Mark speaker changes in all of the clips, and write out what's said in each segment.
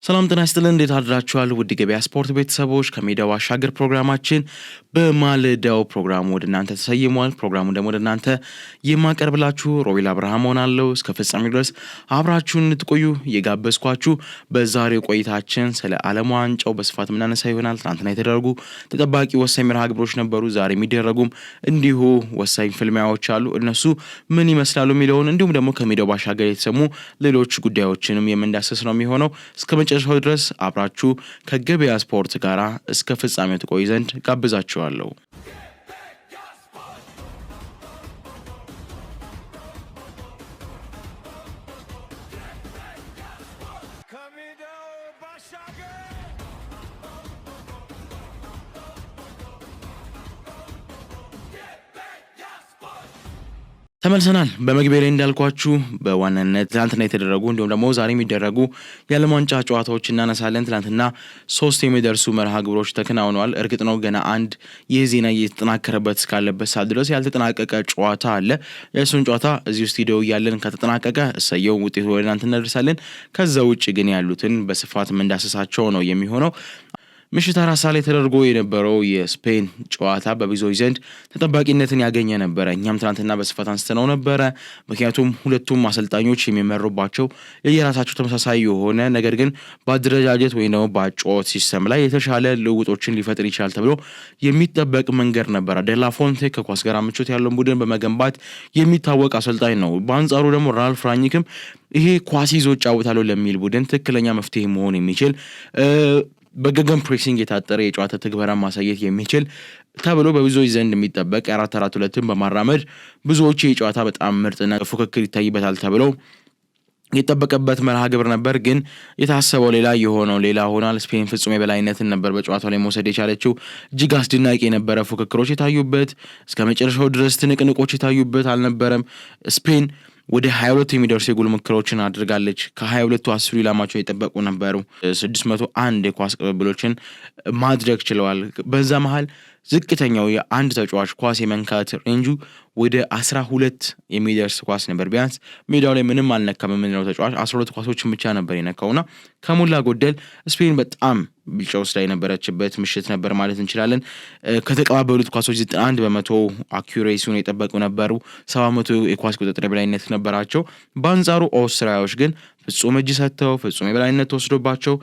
Speaker 1: ሰላም ጤና ይስጥልን እንዴት አድራችኋል? ውድ ገበያ ስፖርት ቤተሰቦች ከሜዳው አሻገር ፕሮግራማችን በማለዳው ፕሮግራሙ ወደ እናንተ ተሰይሟል። ፕሮግራሙን ደግሞ ወደ እናንተ የማቀርብላችሁ ሮቤል አብርሃም ሆናለሁ። እስከ ፍጻሜው ድረስ አብራችሁን እንድትቆዩ እየጋበዝኳችሁ በዛሬው ቆይታችን ስለ ዓለም ዋንጫው በስፋት የምናነሳ ይሆናል። ትናንትና የተደረጉ ተጠባቂ ወሳኝ መርሃ ግብሮች ነበሩ። ዛሬ የሚደረጉም እንዲሁ ወሳኝ ፍልሚያዎች አሉ። እነሱ ምን ይመስላሉ የሚለውን እንዲሁም ደግሞ ከሜዳው ባሻገር የተሰሙ ሌሎች ጉዳዮችንም የምንዳስስ ነው የሚሆነው። እስከ መጨረሻው ድረስ አብራችሁ ከገበያ ስፖርት ጋር እስከ ፍጻሜው ትቆዩ ዘንድ ጋብዛችኋለሁ። ተመልሰናል። በመግቢያ ላይ እንዳልኳችሁ በዋናነት ትናንትና የተደረጉ እንዲሁም ደግሞ ዛሬ የሚደረጉ የዓለም ዋንጫ ጨዋታዎች እናነሳለን። ትናንትና 3 የሚደርሱ መርሃ ግብሮች ተከናውነዋል። እርግጥ ነው ገና አንድ ይህ ዜና እየተጠናከረበት እስካለበት ሰዓት ድረስ ያልተጠናቀቀ ጨዋታ አለ። የእሱን ጨዋታ እዚሁ ስቱዲዮ እያለን ከተጠናቀቀ እሰየው ውጤቱ ወደ እናንተ እናደርሳለን። ከዛ ውጭ ግን ያሉትን በስፋት የምንዳስሳቸው ነው የሚሆነው። ምሽት 4 ሰዓት ላይ ተደርጎ የነበረው የስፔን ጨዋታ በብዙዎች ዘንድ ተጠባቂነትን ያገኘ ነበረ። እኛም ትናንትና በስፋት አንስተነው ነበረ። ምክንያቱም ሁለቱም አሰልጣኞች የሚመሩባቸው የየራሳቸው ተመሳሳይ የሆነ ነገር ግን በአደረጃጀት ወይ ደግሞ በአጨዋወት ሲስተም ላይ የተሻለ ልውጦችን ሊፈጥር ይችላል ተብሎ የሚጠበቅ መንገድ ነበረ። ዴላ ፎንቴ ከኳስ ጋር ምቾት ያለውን ቡድን በመገንባት የሚታወቅ አሰልጣኝ ነው። በአንጻሩ ደግሞ ራልፍ ራኒክም ይሄ ኳስ ይዞ ጫወታለሁ ለሚል ቡድን ትክክለኛ መፍትሄ መሆን የሚችል በገገም ፕሬሲንግ የታጠረ የጨዋታ ትግበራ ማሳየት የሚችል ተብሎ በብዙዎች ዘንድ የሚጠበቅ 4-4-2ን በማራመድ ብዙዎች የጨዋታ በጣም ምርጥና ፉክክር ይታይበታል ተብሎ የጠበቀበት መርሃ ግብር ነበር። ግን የታሰበው ሌላ የሆነው ሌላ ሆኗል። ስፔን ፍጹም የበላይነትን ነበር በጨዋታው ላይ መውሰድ የቻለችው። እጅግ አስደናቂ የነበረ ፉክክሮች የታዩበት፣ እስከ መጨረሻው ድረስ ትንቅንቆች የታዩበት አልነበረም። ስፔን ወደ 22 የሚደርሱ የጎል ሙከራዎችን አድርጋለች። ከ22ቱ 10 ኢላማቸው የጠበቁ ነበሩ። 601 የኳስ ቅብብሎችን ማድረግ ችለዋል። በዛ መሃል ዝቅተኛው የአንድ ተጫዋች ኳስ የመንካት ሬንጁ ወደ 12 የሚደርስ ኳስ ነበር። ቢያንስ ሜዳው ላይ ምንም አልነካም የምንለው ተጫዋች 12 ኳሶችን ብቻ ነበር የነካውና ከሞላ ጎደል ስፔን በጣም ብልጫ ውስጥ ላይ የነበረችበት ምሽት ነበር ማለት እንችላለን። ከተቀባበሉት ኳሶች 91% አኩሬሲውን የጠበቁ ነበሩ። 700 የኳስ ቁጥጥር የበላይነት ነበራቸው። በአንጻሩ ኦስትሪያዎች ግን ፍጹም እጅ ሰጥተው ፍጹም የበላይነት ተወስዶባቸው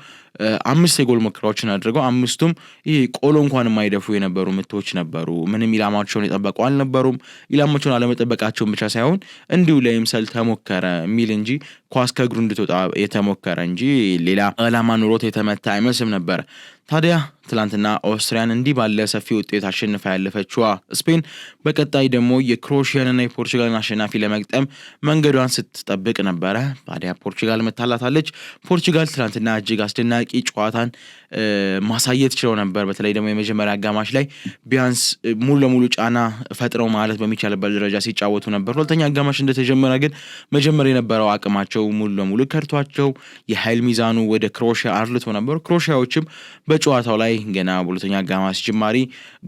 Speaker 1: 5 የጎል ሙከራዎችን አድርገው 5ቱም ይሄ ቆሎ እንኳን የማይደፉ የነበሩ ምቶች ነበሩ። ምንም ኢላማቸውን የጠበቁ አልነበሩም። ኢላማቸውን አለመጠበቃቸውን ብቻ ሳይሆን እንዲሁ ለይምሰል ተሞከረ የሚል እንጂ ኳስ ከእግሩ እንድትወጣ የተሞከረ እንጂ ሌላ ዓላማ ኑሮት የተመታ አይመስልም ነበር። ታዲያ ትላንትና ኦስትሪያን እንዲህ ባለ ሰፊ ውጤት አሸንፋ ያለፈችዋ ስፔን በቀጣይ ደግሞ የክሮኤሺያንና የፖርቹጋልን አሸናፊ ለመግጠም መንገዷን ስትጠብቅ ነበረ። ታዲያ ፖርቹጋል መታላታለች። ፖርቹጋል ትላንትና እጅግ አስደናቂ ጨዋታን ማሳየት ችለው ነበር። በተለይ ደግሞ የመጀመሪያ አጋማሽ ላይ ቢያንስ ሙሉ ለሙሉ ጫና ፈጥረው ማለት በሚቻልበት ደረጃ ሲጫወቱ ነበር። ሁለተኛ አጋማሽ እንደተጀመረ ግን መጀመር የነበረው አቅማቸው ሙሉ ለሙሉ ከርቷቸው የኃይል ሚዛኑ ወደ ክሮኤሺያ አርልቶ ነበር። ክሮኤሺያዎችም በጨዋታው ላይ ገና በሁለተኛ አጋማሽ ጅማሪ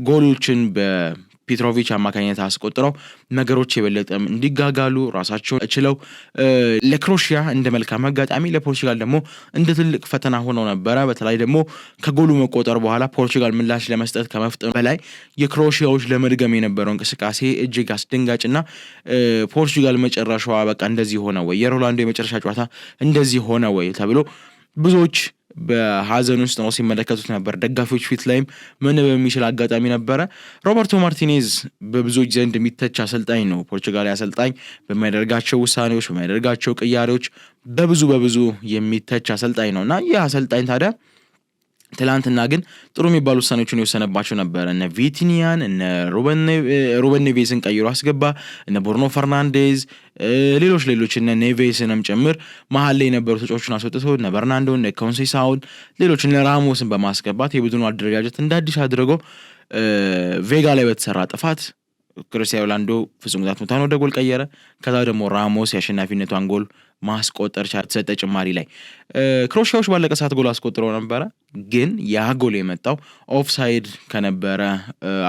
Speaker 1: ጎሎችን በፔትሮቪች አማካኝነት አስቆጥረው ነገሮች የበለጠም እንዲጋጋሉ ራሳቸውን ችለው ለክሮኤሺያ እንደ መልካም አጋጣሚ ለፖርቹጋል ደግሞ እንደ ትልቅ ፈተና ሆነው ነበረ። በተለይ ደግሞ ከጎሉ መቆጠር በኋላ ፖርቹጋል ምላሽ ለመስጠት ከመፍጠን በላይ የክሮኤሺያዎች ለመድገም የነበረው እንቅስቃሴ እጅግ አስደንጋጭና ፖርቹጋል መጨረሻዋ በቃ እንደዚህ ሆነ ወይ የሮላንዶ የመጨረሻ ጨዋታ እንደዚህ ሆነ ወይ ተብሎ ብዙዎች በሐዘን ውስጥ ነው ሲመለከቱት ነበር። ደጋፊዎች ፊት ላይም ምን በሚችል አጋጣሚ ነበረ። ሮበርቶ ማርቲኔዝ በብዙዎች ዘንድ የሚተች አሰልጣኝ ነው። ፖርቹጋል አሰልጣኝ በሚያደርጋቸው ውሳኔዎች በሚያደርጋቸው ቅያሬዎች በብዙ የሚተች አሰልጣኝ ነውና ይህ አሰልጣኝ ታዲያ ትላንትና ግን ጥሩ የሚባሉ ውሳኔዎችን የወሰነባቸው ነበር። እነ ቪቲኒያን እነ ሩበን ኔቬስን ቀይሮ አስገባ። እነ ቦርኖ ፈርናንዴዝ ሌሎች እነ ኔቬስንም ጭምር መሀል ላይ የነበሩ ተጫዋቾችን አስወጥቶ እነ በርናንዶ እነ ኮንሴሳውን ሌሎች እነ ራሞስን በማስገባት የቡድኑ አደረጃጀት እንደ አዲስ አድርጎ ቬጋ ላይ በተሰራ ጥፋት ክርስቲያኖ ሮናልዶ ፍጹም ቅጣት ምት ወደ ጎል ቀየረ። ከዛ ደግሞ ራሞስ የአሸናፊነቷን ጎል ማስቆጠር ተሰጠ ጭማሪ ላይ ክሮሺያዎች ባለቀ ሰዓት ጎል አስቆጥረው ነበረ ግን ያ ጎል የመጣው ኦፍሳይድ ከነበረ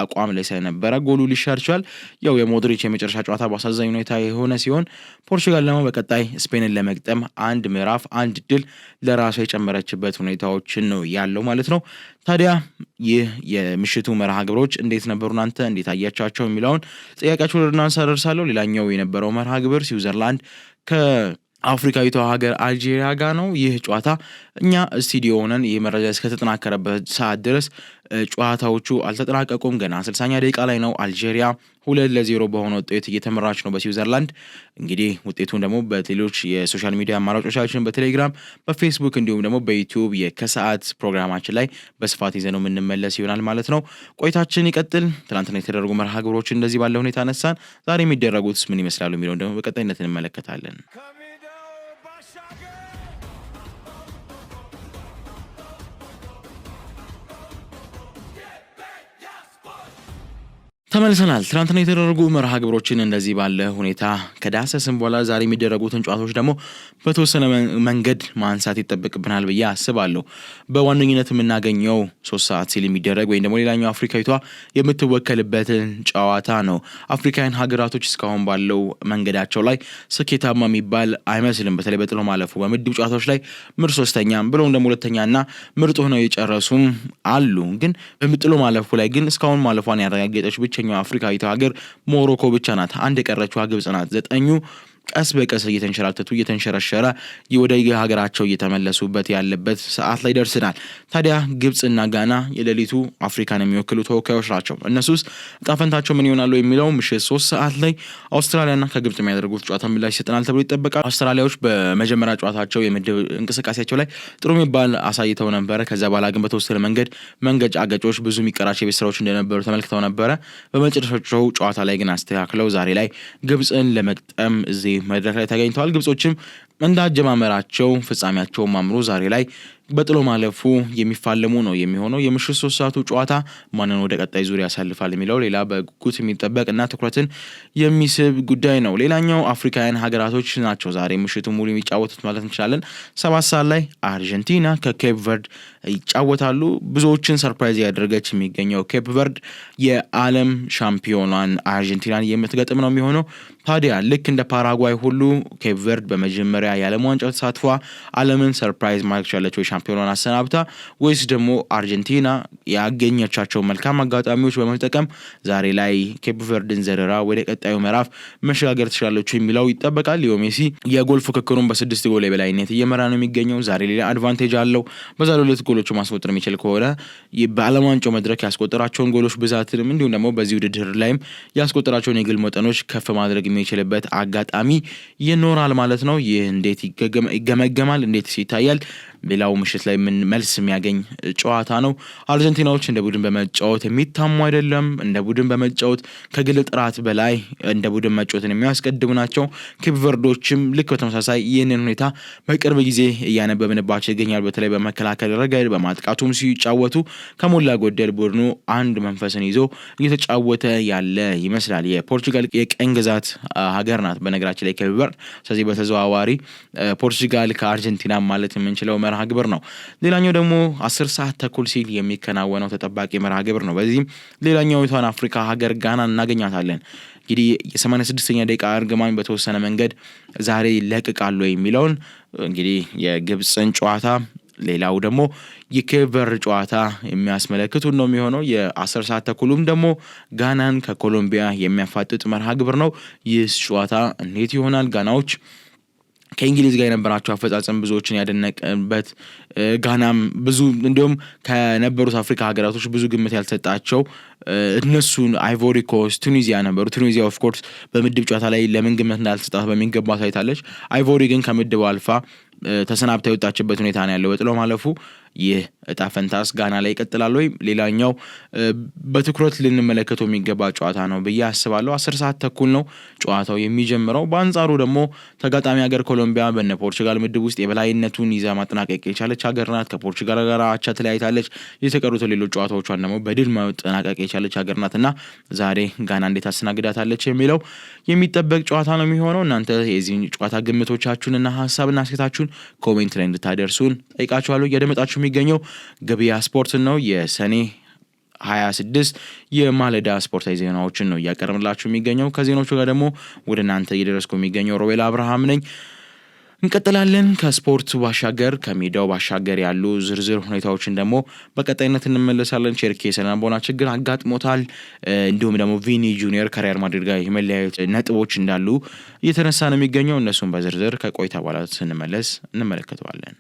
Speaker 1: አቋም ላይ ሳይነበረ ጎሉ ሊሻር ይችላል ያው የሞድሪች የመጨረሻ ጨዋታ በአሳዛኝ ሁኔታ የሆነ ሲሆን ፖርቹጋል ደግሞ በቀጣይ ስፔንን ለመግጠም አንድ ምዕራፍ አንድ ድል ለራሷ የጨመረችበት ሁኔታዎችን ነው ያለው ማለት ነው ታዲያ ይህ የምሽቱ መርሃ ግብሮች እንዴት ነበሩ እናንተ እንዴት አያቻቸው የሚለውን ጥያቄያችሁን ወደ እናንተ አደርሳለሁ ሌላኛው የነበረው መርሃ ግብር ስዊዘርላንድ ከአፍሪካዊቷ ሀገር አልጄሪያ ጋር ነው ይህ ጨዋታ እኛ ስቱዲዮ ሆነን ይህ መረጃ እስከተጠናከረበት ሰዓት ድረስ ጨዋታዎቹ አልተጠናቀቁም ገና 60ኛ ደቂቃ ላይ ነው አልጄሪያ 2-0 በሆነ ውጤት እየተመራች ነው በስዊዘርላንድ እንግዲህ ውጤቱን ደግሞ በሌሎች የሶሻል ሚዲያ አማራጮቻችን በቴሌግራም በፌስቡክ እንዲሁም ደግሞ በዩቲዩብ የከሰዓት ፕሮግራማችን ላይ በስፋት ይዘነው የምንመለስ ይሆናል ማለት ነው ቆይታችን ይቀጥል ትናንትና የተደረጉ መርሃ ግብሮች እንደዚህ ባለ ሁኔታ አነሳን ዛሬ የሚደረጉት ምን ይመስላሉ የሚለውን ደግሞ በቀጣይነት እንመለከታለን ተመልሰናል ትናንትና የተደረጉ መርሃ ግብሮችን እንደዚህ ባለ ሁኔታ ከዳሰስን በኋላ ዛሬ የሚደረጉትን ጨዋታዎች ደግሞ በተወሰነ መንገድ ማንሳት ይጠበቅብናል ብዬ አስባለሁ በዋነኝነት የምናገኘው 3 ሰዓት ሲል የሚደረግ ወይ ደግሞ ሌላኛው አፍሪካዊቷ የምትወከልበትን ጨዋታ ነው አፍሪካውያን ሀገራቶች እስካሁን ባለው መንገዳቸው ላይ ስኬታማ የሚባል አይመስልም በተለይ በጥሎ ማለፉ በምድብ ጨዋታዎች ላይ ምርጥ ሶስተኛም ብሎም ደግሞ ሁለተኛና ምርጥ ሆነው የጨረሱም አሉ ግን በጥሎ ማለፉ ላይ ግን እስካሁን ማለፏን ያረጋገጠች ብቻ አፍሪካዊቷ ሀገር ሞሮኮ ብቻ ናት አንድ የቀረችው ግብጽ ናት 9 ቀስ በቀስ እየተንሸራተቱ እየተንሸረሸረ ወደ ሀገራቸው እየተመለሱበት ያለበት ሰዓት ላይ ደርሰናል ታዲያ ግብጽና ጋና የሌሊቱ አፍሪካን የሚወክሉ ተወካዮች ናቸው እነሱስ ጣፈንታቸው ምን ይሆናሉ የሚለው ምሽት 3 ሰዓት ላይ አውስትራሊያና ከግብጽ የሚያደርጉት ጨዋታ ምላሽ ይሰጣል ተብሎ ይጠበቃል አውስትራሊያዎች በመጀመሪያ ጨዋታቸው የምድብ እንቅስቃሴያቸው ላይ ጥሩ የሚባል አሳይተው ነበር ከዛ በኋላ ግን በተወሰነ መንገድ አገጮች ብዙ የሚቀራቸው የቤስራዎች እንደነበሩ ተመልክተው ነበር በመጨረሻው ጨዋታ ላይ ግን አስተካክለው ዛሬ ላይ ግብጽን ለመቅጠም እዚህ መድረክ ላይ ተገኝተዋል ግብጾችም እንዳጀማመራቸው ፍጻሜያቸው ማምሩ ዛሬ ላይ በጥሎ ማለፉ የሚፋለሙ ነው የሚሆነው የምሽት 3 ሰዓቱ ጨዋታ ማንን ወደ ቀጣይ ዙር ያሳልፋል የሚለው ሌላ በጉጉት የሚጠበቅና ትኩረትን የሚስብ ጉዳይ ነው ሌላኛው አፍሪካውያን ሀገራቶች ናቸው ዛሬ ምሽቱ ሙሉ የሚጫወቱት ማለት እንችላለን 7 ሰዓት ላይ አርጀንቲና ከኬፕ ቨርድ ይጫወታሉ ብዙዎችን ሰርፕራይዝ ያደረገች የሚገኘው ኬፕ ቨርድ የዓለም ሻምፒዮኗን አርጀንቲናን የምትገጥም ነው የሚሆነው ታዲያ ልክ እንደ ፓራጓይ ሁሉ ኬፕ ቨርድ በመጀመሪያ የዓለም ዋንጫ ተሳትፏ ዓለምን ሰርፕራይዝ ማድረግ ቻለች ወይ ሻምፒዮኗን አሰናብታ ወይስ ደግሞ አርጀንቲና ያገኘቻቸው መልካም አጋጣሚዎች በመጠቀም ዛሬ ላይ ኬፕ ቨርድን ዘረራ ወደ ቀጣዩ ምዕራፍ መሸጋገር ትችላለች የሚለው ይጠበቃል ሊዮ ሜሲ የጎል ፉክክሩን በ6 ጎል በላይነት እየመራ ነው የሚገኘው ዛሬ ሌላ አድቫንቴጅ አለው በዛሬው ዕለት ጎሎቹ ማስቆጠር የሚችል ከሆነ በዓለም ዋንጫው መድረክ ያስቆጠራቸውን ጎሎች ብዛትንም እንዲሁም ደግሞ በዚህ ውድድር ላይም ያስቆጠራቸውን የግል መጠኖች ከፍ ማድረግ የሚችልበት አጋጣሚ ይኖራል ማለት ነው ይህ እንዴት ይገመገማል እንዴት ይታያል ሌላው ምሽት ላይ ምን መልስ የሚያገኝ ጨዋታ ነው አርጀንቲናዎች እንደ ቡድን በመጫወት የሚታሙ አይደለም እንደ ቡድን በመጫወት ከግል ጥራት በላይ እንደ ቡድን መጫወትን የሚያስቀድሙ ናቸው ኬፕ ቨርዶችም ልክ በተመሳሳይ ይህንን ሁኔታ በቅርብ ጊዜ እያነበብንባቸው ይገኛል በተለይ በመከላከል ረገድ በማጥቃቱም ሲጫወቱ ከሞላ ጎደል ቡድኑ አንድ መንፈስን ይዞ እየተጫወተ ያለ ይመስላል የፖርቹጋል የቀኝ ግዛት ሀገር ናት በነገራችን ላይ ኬፕ ቨርድ ስለዚህ በተዘዋዋሪ ፖርቹጋል ከአርጀንቲና ማለት የምንችለው መርሃ ግብር ነው ሌላኛው ደግሞ 10 ሰዓት ተኩል ሲል የሚከናወነው ተጠባቂ መርሃ ግብር ነው በዚህም ሌላኛው የቷን አፍሪካ ሀገር ጋና እናገኛታለን እንግዲህ የ86ኛ ደቂቃ እርግማን በተወሰነ መንገድ ዛሬ ለቅቃሉ የሚለውን እንግዲህ የግብጽን ጨዋታ ሌላው ደግሞ የኬፕ ቨርድ ጨዋታ የሚያስመለክቱ ነው የሚሆነው የ10 ሰዓት ተኩልም ደግሞ ጋናን ከኮሎምቢያ የሚያፋጥጥ መርሃ ግብር ነው ይህ ጨዋታ እንዴት ይሆናል ጋናዎች ከእንግሊዝ ጋር የነበራቸው አፈጻጸም ብዙዎችን ያደነቀበት ጋናም ብዙ እንደውም ከነበሩት አፍሪካ ሀገራቶች ብዙ ግምት ያልተሰጣቸው እነሱን አይቮሪ ኮስት ቱኒዚያ ነበሩ ቱኒዚያ ኦፍ ኮርስ በምድብ ጨዋታ ላይ ለምን ግምት እንዳልተሰጣት በሚገባ ታይታለች አይቮሪ ግን ከምድብ አልፋ ተሰናብታ የወጣችበት ሁኔታ ነው ያለው በጥሎ ማለፉ ይህ እጣ ፈንታስ ጋና ላይ ይቀጥላል ወይ? ሌላኛው በትኩረት ልንመለከተው የሚገባ ጨዋታ ነው ብዬ አስባለሁ። 10:30 ነው ጨዋታው የሚጀምረው። በአንጻሩ ደግሞ ተጋጣሚ ሀገር ኮሎምቢያ በነ ፖርቹጋል ምድብ ውስጥ የበላይነቱን ይዛ ማጠናቀቅ የቻለች ሀገር ናት። ከፖርቹጋል ጋር አቻ ተለያይታለች። የተቀሩት ሌሎች ጨዋታዎቿን ደግሞ በድል ማጠናቀቅ የቻለች ሀገር ናትና ዛሬ ጋና እንዴት አስተናግዳታለች የሚለው የሚጠበቅ ጨዋታ ነው የሚሆነው። እናንተ የዚህን ጨዋታ ግምቶቻችሁንና ሐሳብና አስተያየታችሁን ኮሜንት ላይ እንድታደርሱን ጠይቃችኋለሁ። እያደመጣችሁ የሚገኘው ገበያ ስፖርት ነው። የሰኔ 26 የማለዳ ስፖርታዊ ዜናዎችን ነው እያቀረብላችሁ የሚገኘው። ከዜናዎቹ ጋር ደግሞ ወደ እናንተ እየደረስኩ የሚገኘው ሮቤል አብርሃም ነኝ። እንቀጥላለን። ከስፖርት ባሻገር ከሜዳው ባሻገር ያሉ ዝርዝር ሁኔታዎችን ደግሞ በቀጣይነት እንመለሳለን። ቼልሲ የስነልቦና ችግር አጋጥሞታል። እንዲሁም ደግሞ ቪኒ ጁኒየር ከሪያል ማድሪድ ጋር የመለያየት ነጥቦች እንዳሉ እየተነሳ ነው የሚገኘው። እነሱም በዝርዝር ከቆይታ በኋላ ስንመለስ እንመለከተዋለን።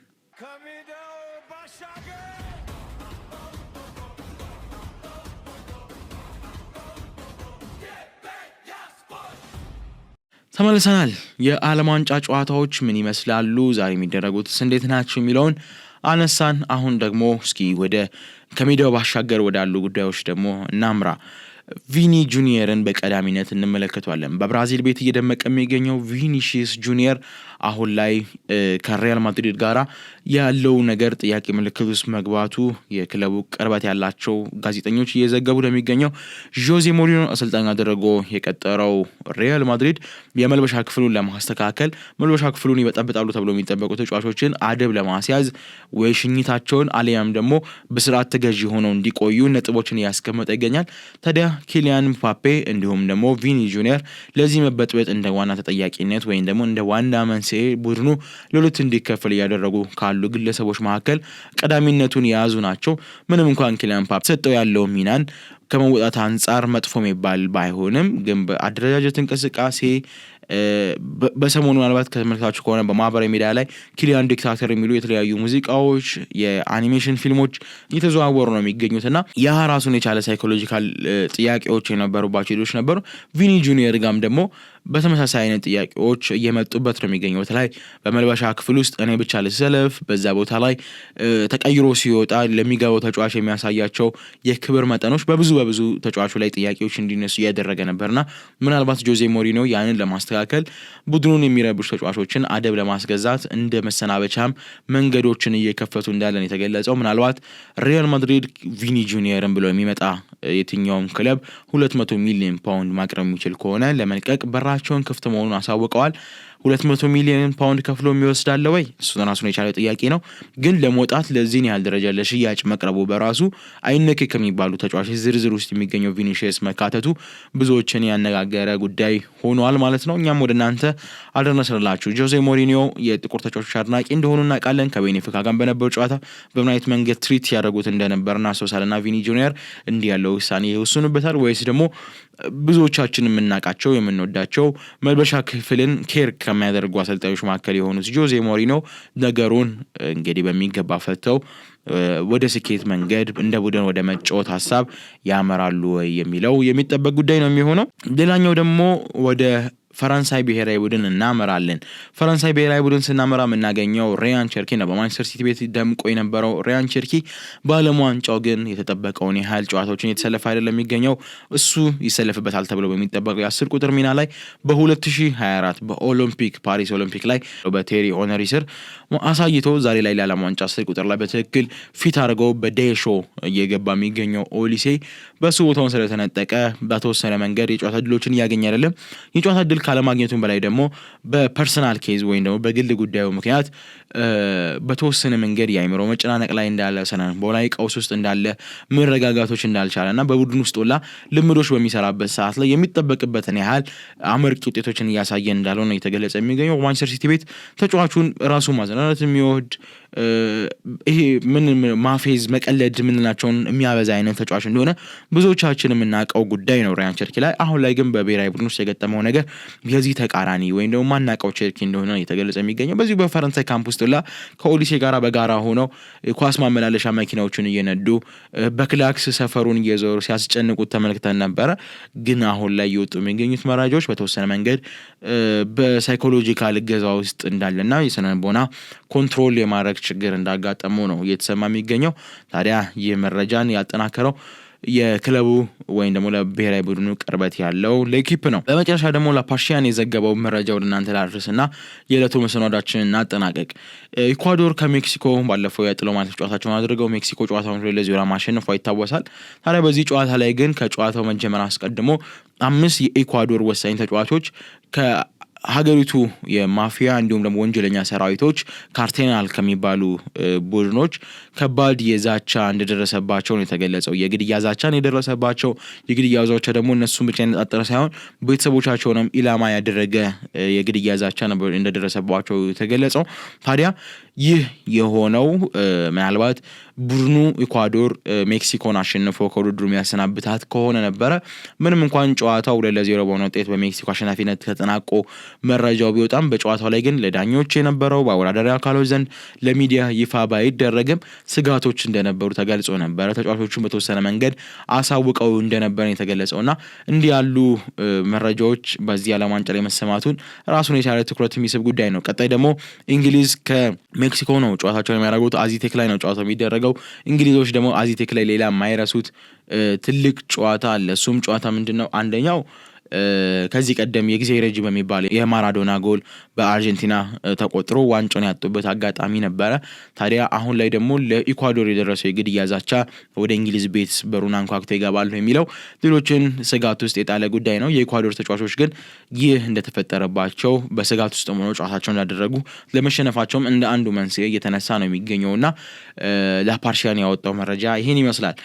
Speaker 1: ተመልሰናል። የዓለም ዋንጫ ጨዋታዎች ምን ይመስላሉ? ዛሬ የሚደረጉት እንዴት ናቸው የሚለውን አነሳን። አሁን ደግሞ እስኪ ወደ ከሜዳው ባሻገር ወዳሉ ጉዳዮች ደግሞ እናምራ። ቪኒ ጁኒየርን በቀዳሚነት እንመለከተዋለን። በብራዚል ቤት እየደመቀ የሚገኘው ቪኒሺየስ ጁኒየር አሁን ላይ ከሪያል ማድሪድ ጋራ ያለው ነገር ጥያቄ ምልክት ውስጥ መግባቱ የክለቡ ቅርበት ያላቸው ጋዜጠኞች እየዘገቡ እንደሚገኘው ጆዜ ሞሪኖ አሰልጣኝ አድርጎ የቀጠረው ሪያል ማድሪድ የመልበሻ ክፍሉን ለማስተካከል መልበሻ ክፍሉን ይበጠብጣሉ ተብሎ የሚጠበቁ ተጫዋቾችን አደብ ለማስያዝ ወይ ሽኝታቸውን አሊያም ደግሞ በስርዓት ተገዢ ሆነው እንዲቆዩ ነጥቦችን እያስቀመጠ ይገኛል። ታዲያ ኪሊያን ምባፔ እንዲሁም ደግሞ ቪኒ ጁኒየር ለዚህ መበጥበጥ እንደ ዋና ተጠያቂነት ወይም ደግሞ እንደ ዋና መንስኤ ቡድኑ ለሁለት እንዲከፈል እያደረጉ ካሉ ግለሰቦች መካከል ቀዳሚነቱን የያዙ ናቸው። ምንም እንኳን ኪሊያን ምባፔ ሰጠው ያለው ሚናን ከመወጣት አንጻር መጥፎ የሚባል ባይሆንም ግን በአደረጃጀት እንቅስቃሴ በሰሞኑ ምናልባት ከተመለከታችሁ ከሆነ በማህበራዊ ሚዲያ ላይ ኪሊያን ዲክታተር የሚሉ የተለያዩ ሙዚቃዎች፣ የአኒሜሽን ፊልሞች እየተዘዋወሩ ነው የሚገኙትና ያ ራሱን የቻለ ሳይኮሎጂካል ጥያቄዎች የነበሩባቸው ሄዶች ነበሩ። ቪኒ ጁኒየር ጋም ደግሞ በተመሳሳይ አይነት ጥያቄዎች እየመጡበት ነው የሚገኘው። በተለይ በመልበሻ ክፍል ውስጥ እኔ ብቻ ልሰለፍ፣ በዛ ቦታ ላይ ተቀይሮ ሲወጣ ለሚገባው ተጫዋች የሚያሳያቸው የክብር መጠኖች በብዙ ተጫዋቹ ላይ ጥያቄዎች እንዲነሱ እያደረገ ነበርና ምናልባት ጆዜ ሞሪኖ ያንን ለማስተካከል ቡድኑን የሚረብሹ ተጫዋቾችን አደብ ለማስገዛት እንደ መሰናበቻም መንገዶችን እየከፈቱ እንዳለን የተገለጸው። ምናልባት ሪያል ማድሪድ ቪኒ ጁኒየርን ብሎ የሚመጣ የትኛውም ክለብ 200 ሚሊዮን ፓውንድ ማቅረብ የሚችል ከሆነ ለመልቀቅ በራቸውን ክፍት መሆኑን አሳውቀዋል። 200 ሚሊዮን ፓውንድ ከፍሎ የሚወስዳለ ወይ? እሱ ራሱን የቻለ ጥያቄ ነው። ግን ለመውጣት ለዚህን ያህል ደረጃ ለሽያጭ መቅረቡ በራሱ አይነክ ከሚባሉ ተጫዋቾች ዝርዝር ውስጥ የሚገኘው ቪኒሺየስ መካተቱ ብዙዎችን ያነጋገረ ጉዳይ ሆኗል ማለት ነው። እኛም ወደ እናንተ አደረስንላችሁ። ጆዜ ሞሪኒዮ የጥቁር ተጫዋቾች አድናቂ እንደሆኑ እናውቃለን። ከቤኔፊካ ጋር በነበረው ጨዋታ በምን አይነት መንገድ ትሪት ያደረጉት እንደነበርና አሶሳልና ቪኒ ጁኒየር እንዲህ ያለው ውሳኔ ይወስኑበታል ወይስ ደግሞ ብዙዎቻችን የምናውቃቸው የምንወዳቸው መልበሻ ክፍልን ኬር ከሚያደርጉ አሰልጣኞች መካከል የሆኑት ጆዜ ሞሪኖ ነገሩን እንግዲህ በሚገባ ፈተው ወደ ስኬት መንገድ እንደ ቡድን ወደ መጫወት ሀሳብ ያመራሉ ወይ የሚለው የሚጠበቅ ጉዳይ ነው የሚሆነው። ሌላኛው ደግሞ ወደ ፈረንሳይ ብሔራዊ ቡድን እናመራለን። ፈረንሳይ ብሔራዊ ቡድን ስናመራ የምናገኘው ሪያን ቸርኪ ነው። በማንቸስተር ሲቲ ቤት ደምቆ የነበረው ሪያን ቸርኪ በዓለም ዋንጫው ግን የተጠበቀውን ያህል ጨዋታዎችን የተሰለፈ አይደለም የሚገኘው። እሱ ይሰለፍበታል ተብሎ በሚጠበቀው የ10 ቁጥር ሚና ላይ በ2024 በኦሎምፒክ ፓሪስ ኦሎምፒክ ላይ በቴሪ ኦነሪ ስር አሳይቶ ዛሬ ላይ ለዓለም ዋንጫ 10 ቁጥር ላይ በትክክል ፊት አድርገው በዴሾ እየገባ የሚገኘው ኦሊሴ በሱ ቦታውን ስለተነጠቀ በተወሰነ መንገድ የጨዋታ ድሎችን እያገኘ አይደለም። የጨዋታ ድል ካለማግኘቱም በላይ ደግሞ በፐርሰናል ኬዝ ወይም ደግሞ በግል ጉዳዩ ምክንያት በተወሰነ መንገድ የአይምሮ መጨናነቅ ላይ እንዳለ ሰነቦናዊ ቀውስ ውስጥ እንዳለ መረጋጋቶች እንዳልቻለና በቡድን ውስጥ ሁላ ልምዶች በሚሰራበት ሰዓት ላይ የሚጠበቅበትን ያህል አመርቂ ውጤቶችን እያሳየ እንዳልሆነ የተገለጸ የሚገኘው ማንቸስተር ሲቲ ቤት ተጫዋቹን ራሱ ማዘናናት የሚወድ ይሄ ምን ማፌዝ መቀለድ ምንላቸውን የሚያበዛ አይነት ተጫዋች እንደሆነ ብዙዎቻችን የምናውቀው ጉዳይ ነው ሪያን ቸርኪ ላይ። አሁን ላይ ግን በብሔራዊ ቡድን ውስጥ የገጠመው ነገር የዚህ ተቃራኒ ወይም ደግሞ ማናውቀው ቸርኪ እንደሆነ የተገለጸ የሚገኘው በዚሁ በፈረንሳይ ካምፕ ውስጥ ሁላ ከኦሊሴ ጋራ በጋራ ሆነው ኳስ ማመላለሻ መኪናዎችን እየነዱ በክላክስ ሰፈሩን እየዞሩ ሲያስጨንቁት ተመልክተን ነበረ። ግን አሁን ላይ የወጡ የሚገኙት መረጃዎች በተወሰነ መንገድ በሳይኮሎጂካል እገዛ ውስጥ እንዳለና የስነልቦና ኮንትሮል የማድረግ የመልክ ችግር እንዳጋጠመው ነው እየተሰማ የሚገኘው። ታዲያ ይህ መረጃን ያጠናከረው የክለቡ ወይም ደግሞ ለብሔራዊ ቡድኑ ቅርበት ያለው ለኪፕ ነው። በመጨረሻ ደግሞ ላፓርሺያን የዘገበው መረጃ ወደ እናንተ ላድርስና የዕለቱ መሰናዷችንን እናጠናቀቅ። ኢኳዶር ከሜክሲኮ ባለፈው የጥሎ ማለፍ ጨዋታቸውን አድርገው ሜክሲኮ ጨዋታውን 2-0 ማሸነፏ ይታወሳል። ታዲያ በዚህ ጨዋታ ላይ ግን ከጨዋታው መጀመር አስቀድሞ 5 የኢኳዶር ወሳኝ ተጫዋቾች ሀገሪቱ የማፊያ እንዲሁም ደግሞ ወንጀለኛ ሰራዊቶች ካርቴናል ከሚባሉ ቡድኖች ከባድ የዛቻ እንደደረሰባቸው ነው የተገለጸው። የግድያ ዛቻን የደረሰባቸው የግድያ ዛቻ ደግሞ እነሱን ብቻ ያነጣጠረ ሳይሆን ቤተሰቦቻቸውንም ኢላማ ያደረገ የግድያ ዛቻ ነበር እንደደረሰባቸው የተገለጸው። ታዲያ ይህ የሆነው ምናልባት ቡድኑ ኢኳዶር ሜክሲኮን አሸንፎ ከውድድሩ የሚያሰናብታት ከሆነ ነበረ። ምንም እንኳን ጨዋታው 2-0 በሆነ ውጤት በሜክሲኮ አሸናፊነት ተጠናቆ መረጃው ቢወጣም በጨዋታው ላይ ግን ለዳኞች የነበረው በአወዳዳሪ አካሎች ዘንድ ለሚዲያ ይፋ ባይደረግም ስጋቶች እንደነበሩ ተገልጾ ነበረ። ተጫዋቾቹን በተወሰነ መንገድ አሳውቀው እንደነበረ የተገለጸውና እንዲህ ያሉ መረጃዎች በዚህ ዓለም ዋንጫ ላይ መሰማቱን ራሱን የቻለ ትኩረት የሚስብ ጉዳይ ነው። ቀጣይ ደግሞ እንግሊዝ ከሜክሲኮ ነው ጨዋታቸውን የሚያደርጉት። አዚቴክ ላይ ነው ጨዋታው የሚደረገው። እንግሊዞች ደግሞ አዚቴክ ላይ ሌላ የማይረሱት ትልቅ ጨዋታ አለ። እሱም ጨዋታ ምንድነው? አንደኛው ከዚህ ቀደም የጊዜ ረጅም በሚባል የማራዶና ጎል በአርጀንቲና ተቆጥሮ ዋንጫውን ያጡበት አጋጣሚ ነበረ። ታዲያ አሁን ላይ ደግሞ ለኢኳዶር የደረሰው የግድያ ዛቻ ወደ እንግሊዝ ቤት በሩን አንኳኩተው ይገባሉ የሚለው ሌሎችን ስጋት ውስጥ የጣለ ጉዳይ ነው። የኢኳዶር ተጫዋቾች ግን ይህ እንደተፈጠረባቸው በስጋት ውስጥ ሆነው ጨዋታቸውን እንዳደረጉ ለመሸነፋቸውም እንደ አንዱ መንስኤ እየተነሳ ነው የሚገኘውና ላፓርሺያን ያወጣው መረጃ ይህን ይመስላል።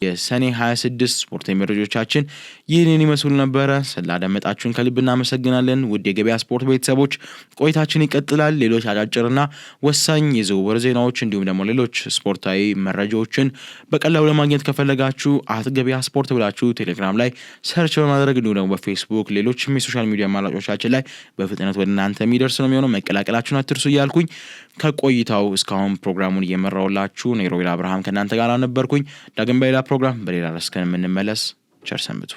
Speaker 1: የሰኔ 26 ስፖርታዊ መረጃዎቻችን ይህንን ይመስሉ ነበረ። ስላዳመጣችሁን ከልብ እናመሰግናለን። ውድ የገበያ ስፖርት ቤተሰቦች ቆይታችን ይቀጥላል። ሌሎች አጫጭርና ወሳኝ የዝውውር ዜናዎች እንዲሁም ደግሞ ሌሎች ስፖርታዊ መረጃዎችን በቀላሉ ለማግኘት ከፈለጋችሁ @ገበያ ስፖርት ብላችሁ ቴሌግራም ላይ ሰርች በማድረግ እንዲሁም ደግሞ በፌስቡክ ሌሎችም የሶሻል ሚዲያ አማራጮቻችን ላይ በፍጥነት ወደ እናንተ የሚደርስ ነው የሚሆነው። መቀላቀላችሁን አትርሱ እያልኩኝ ከቆይታው እስካሁን ፕሮግራሙን እየመራውላችሁ ሮቤል አብርሃም ከእናንተ ጋር ነበርኩኝ። ዳግም በሌላ ፕሮግራም በሌላ ርዕስ እስከምንመለስ ቸር ሰንብቱ።